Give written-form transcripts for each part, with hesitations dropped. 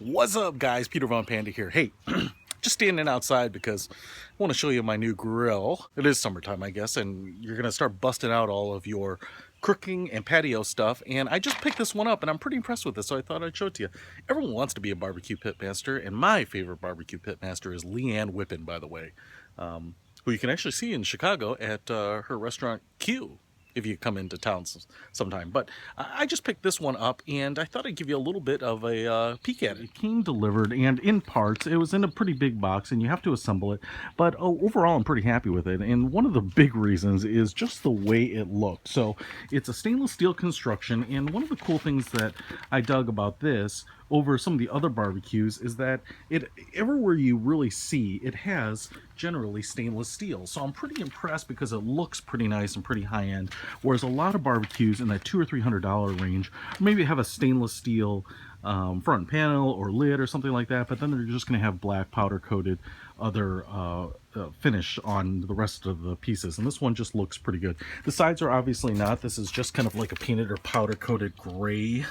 What's up, guys? Peter Von Panda here. Hey, just standing outside because I want to show you my new grill. It is summertime, I guess, and you're going to start busting out all of your cooking and patio stuff. And I just picked this one up, and I'm pretty impressed with this, so I thought I'd show it to you. Everyone wants to be a barbecue pitmaster, and my favorite barbecue pitmaster is Leanne Whippen, by the way, who you can actually see in Chicago at her restaurant Q, if you come into town sometime. But I just picked this one up, and I thought I'd give you a little bit of a peek at it. It came delivered, and in parts. It was in a pretty big box, and you have to assemble it. But overall, I'm pretty happy with it. And one of the big reasons is just the way it looked. So it's a stainless steel construction, and one of the cool things that I dug about this over some of the other barbecues is that it everywhere you really see it has generally stainless steel. So I'm pretty impressed because it looks pretty nice and pretty high end, whereas a lot of barbecues in that $200 or $300 range maybe have a stainless steel front panel or lid or something like that, but then they're just going to have black powder coated other finish on the rest of the pieces, and this one just looks pretty good. The sides are obviously not. This is just kind of like a painted or powder coated gray.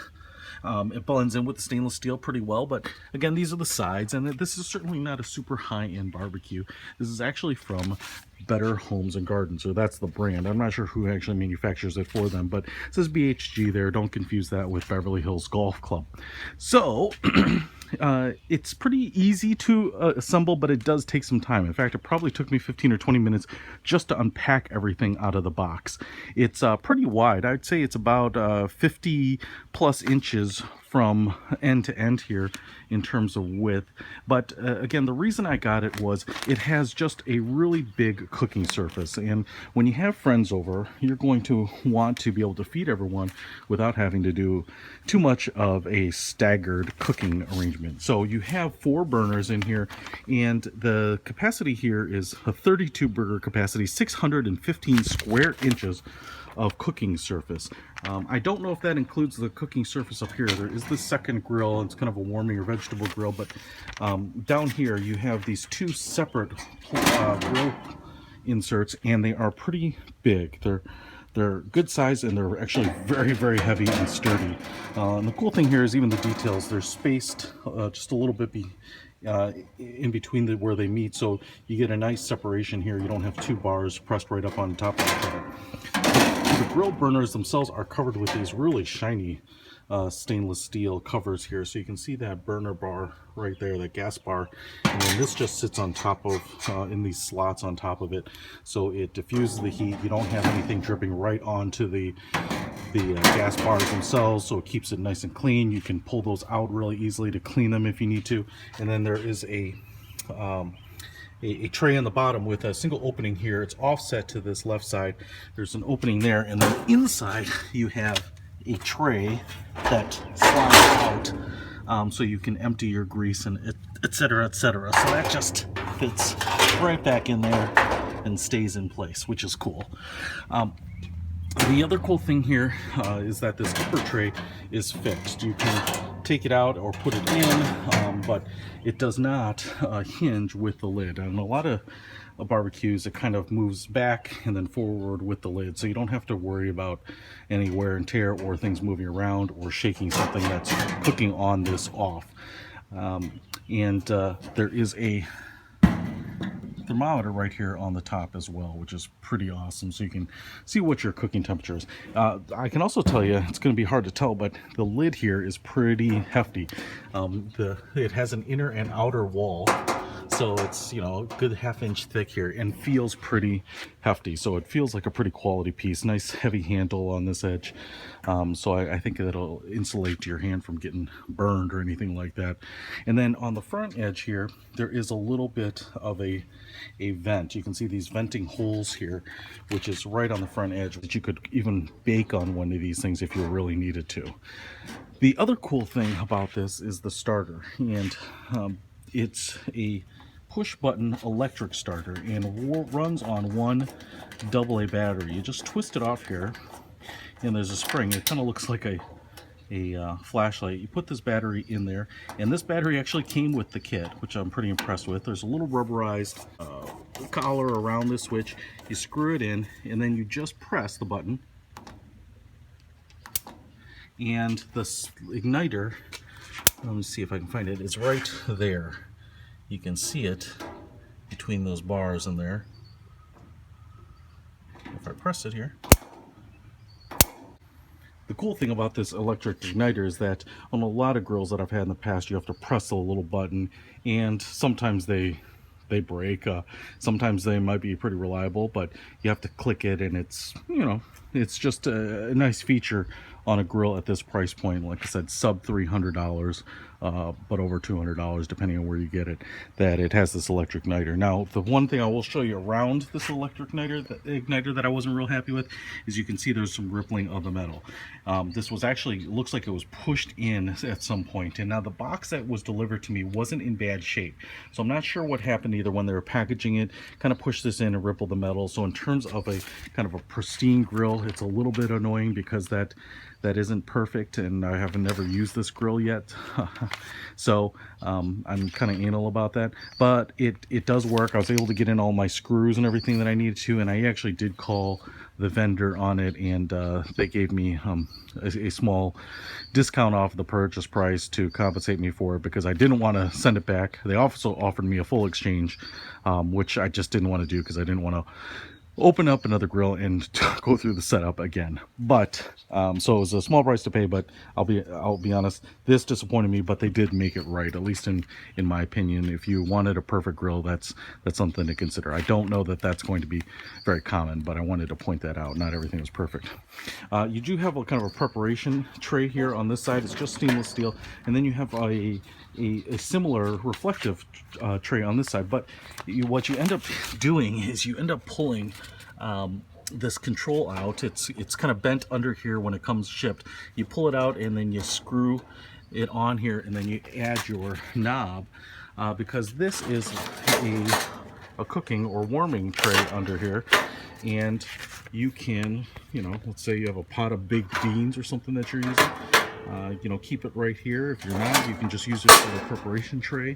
It blends in with the stainless steel pretty well, but again, these are the sides, and this is certainly not a super high-end barbecue. This is actually from Better Homes and Gardens, so that's the brand. I'm not sure who actually manufactures it for them, but it says BHG there. Don't confuse that with Beverly Hills Golf Club. So it's pretty easy to assemble, but it does take some time. In fact, it probably took me 15 or 20 minutes just to unpack everything out of the box. It's pretty wide. I'd say it's about 50 plus inches from end to end here in terms of width. But again, the reason I got it was it has just a really big cooking surface, and when you have friends over, you're going to want to be able to feed everyone without having to do too much of a staggered cooking arrangement. So you have 4 burners in here, and the capacity here is a 32 burger capacity, 615 square inches of cooking surface. I don't know if that includes the cooking surface up here. There is the second grill. It's kind of a warming or vegetable grill, but down here you have these 2 separate grill inserts, and they are pretty big. They're good size, and they're actually very, very heavy and sturdy. And the cool thing here is even the details. They're spaced just a little bit in between where they meet, so you get a nice separation here. You don't have 2 bars pressed right up on top of each other. The grill burners themselves are covered with these really shiny stainless steel covers here, so you can see that burner bar right there, that gas bar, and then this just sits on top of in these slots on top of it, so it diffuses the heat. You don't have anything dripping right onto the gas bars themselves, so it keeps it nice and clean. You can pull those out really easily to clean them if you need to. And then there is a tray on the bottom with a single opening here. It's offset to this left side. There's an opening there, and then inside you have a tray that slides out, so you can empty your grease and etc., etc. So that just fits right back in there and stays in place, which is cool. The other cool thing here is that this upper tray is fixed. You can take it out or put it in, but it does not hinge with the lid. And a lot of barbecues, it kind of moves back and then forward with the lid, so you don't have to worry about any wear and tear or things moving around or shaking something that's cooking on this off. There is a thermometer right here on the top as well, which is pretty awesome, so you can see what your cooking temperature is. I can also tell you, it's going to be hard to tell, but the lid here is pretty hefty. It has an inner and outer wall, so it's, you know, a good ½ inch thick here, and feels pretty hefty. So it feels like a pretty quality piece. Nice heavy handle on this edge, so I think that'll insulate your hand from getting burned or anything like that. And then on the front edge here, there is a little bit of a vent. You can see these venting holes here, which is right on the front edge, that you could even bake on one of these things if you really needed to. The other cool thing about this is the starter, and it's a push button electric starter, and runs on one AA battery. You just twist it off here, and there's a spring. It kind of looks like a flashlight. You put this battery in there, and this battery actually came with the kit, which I'm pretty impressed with. There's a little rubberized collar around this switch. You screw it in, and then you just press the button, and the igniter Let me see if I can find it. It's right there. You can see it between those bars in there. If I press it here. The cool thing about this electric igniter is that on a lot of grills that I've had in the past, you have to press a little button, and sometimes they break. Sometimes they might be pretty reliable, but you have to click it, and it's, you know, it's just a nice feature on a grill at this price point. Like I said, sub $300, but over $200 depending on where you get it, that it has this electric igniter. Now, the one thing I will show you around this electric igniter that I wasn't real happy with is you can see there's some rippling of the metal. This was actually, looks like it was pushed in at some point, and now the box that was delivered to me wasn't in bad shape, so I'm not sure what happened either when they were packaging it, kind of pushed this in and rippled the metal. So in terms of a kind of a pristine grill, it's a little bit annoying because that isn't perfect, and I have never used this grill yet. So I'm kind of anal about that, but it does work. I was able to get in all my screws and everything that I needed to, and I actually did call the vendor on it, and they gave me a small discount off the purchase price to compensate me for it, because I didn't want to send it back. They also offered me a full exchange, which I just didn't want to do because I didn't want to open up another grill and go through the setup again. But so it was a small price to pay, but I'll be honest, this disappointed me, but they did make it right, at least in my opinion. If you wanted a perfect grill, that's something to consider. I don't know that that's going to be very common, but I wanted to point that out. Not everything is perfect. You do have a kind of a preparation tray here on this side. It's just stainless steel, and then you have a similar reflective tray on this side, but what you end up doing is you end up pulling this control out. It's kind of bent under here when it comes shipped. You pull it out and then you screw it on here, and then you add your knob, because this is a cooking or warming tray under here, and you can, you know, let's say you have a pot of baked beans or something that you're using. You know, keep it right here. If you're not, you can just use it for a preparation tray.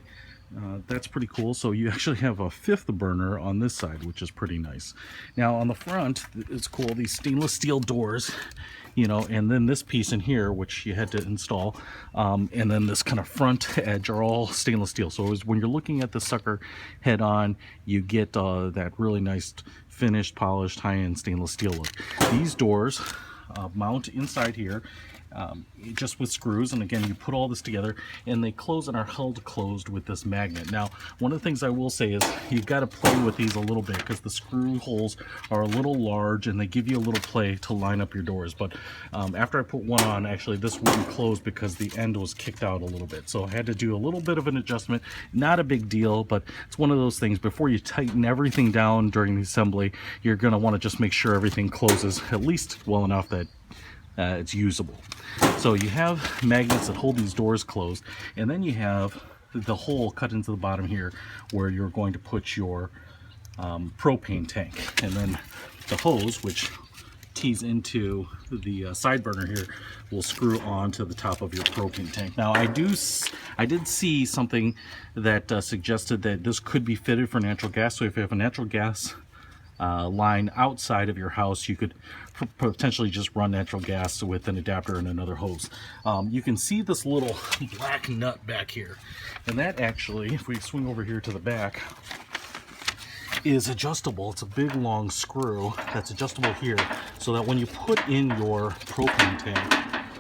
That's pretty cool. So you actually have a fifth burner on this side, which is pretty nice. Now on the front, it's cool, these stainless steel doors, you know, and then this piece in here, which you had to install, and then this kind of front edge are all stainless steel. So when you're looking at the sucker head on, you get that really nice finished, polished, high-end stainless steel look. These doors mount inside here, just with screws, and again, you put all this together and they close and are held closed with this magnet. Now, one of the things I will say is you've got to play with these a little bit, because the screw holes are a little large and they give you a little play to line up your doors. But after I put one on, actually this wouldn't close because the end was kicked out a little bit, so I had to do a little bit of an adjustment. Not a big deal, but it's one of those things. Before you tighten everything down during the assembly, you're going to want to just make sure everything closes at least well enough that it's usable. So you have magnets that hold these doors closed, and then you have the hole cut into the bottom here where you're going to put your propane tank, and then the hose, which tees into the side burner here, will screw on to the top of your propane tank. Now I did see something that suggested that this could be fitted for natural gas. So if you have a natural gas line outside of your house, you could potentially just run natural gas with an adapter and another hose. You can see this little black nut back here, and that actually, if we swing over here to the back, is adjustable. It's a big long screw that's adjustable here, so that when you put in your propane tank,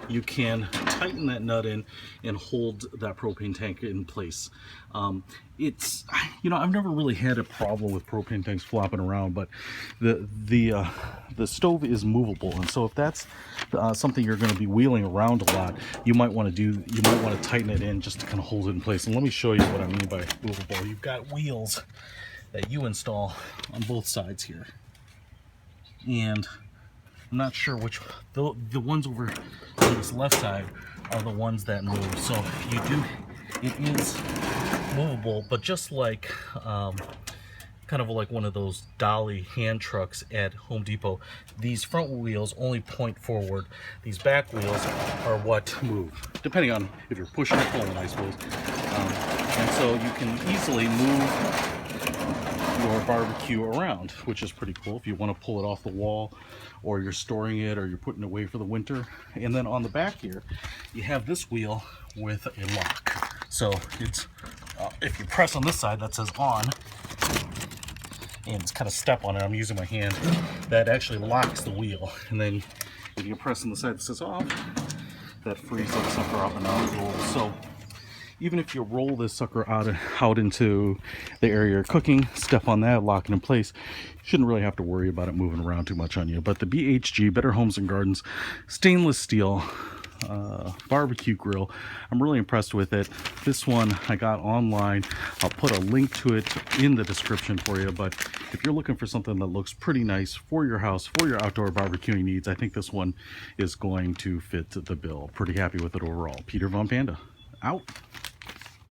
you can tighten that nut in and hold that propane tank in place. It's, you know, I've never really had a problem with propane tanks flopping around, but the stove is movable, and so if that's something you're going to be wheeling around a lot, you might want to tighten it in just to kind of hold it in place. And let me show you what I mean by movable. You've got wheels that you install on both sides here, and I'm not sure which, the ones over on this left side are the ones that move. So you do, it is movable, but just like kind of like one of those dolly hand trucks at Home Depot, these front wheels only point forward. These back wheels are what move, depending on if you're pushing or pulling, I suppose. And so you can easily move your barbecue around, which is pretty cool if you want to pull it off the wall, or you're storing it, or you're putting it away for the winter. And then on the back here, you have this wheel with a lock. So it's if you press on this side that says on, and it's kind of step on it, I'm using my hand, that actually locks the wheel. And then if you press on the side that says off, that frees that sucker up and out it rolls. So even if you roll this sucker out into the area you're cooking, step on that, lock it in place, you shouldn't really have to worry about it moving around too much on you. But the BHG, Better Homes and Gardens stainless steel barbecue grill, I'm really impressed with it. This one I got online. I'll put a link to it in the description for you, but if you're looking for something that looks pretty nice for your house, for your outdoor barbecuing needs, I think this one is going to fit the bill. Pretty happy with it overall. Peter Von Panda, out.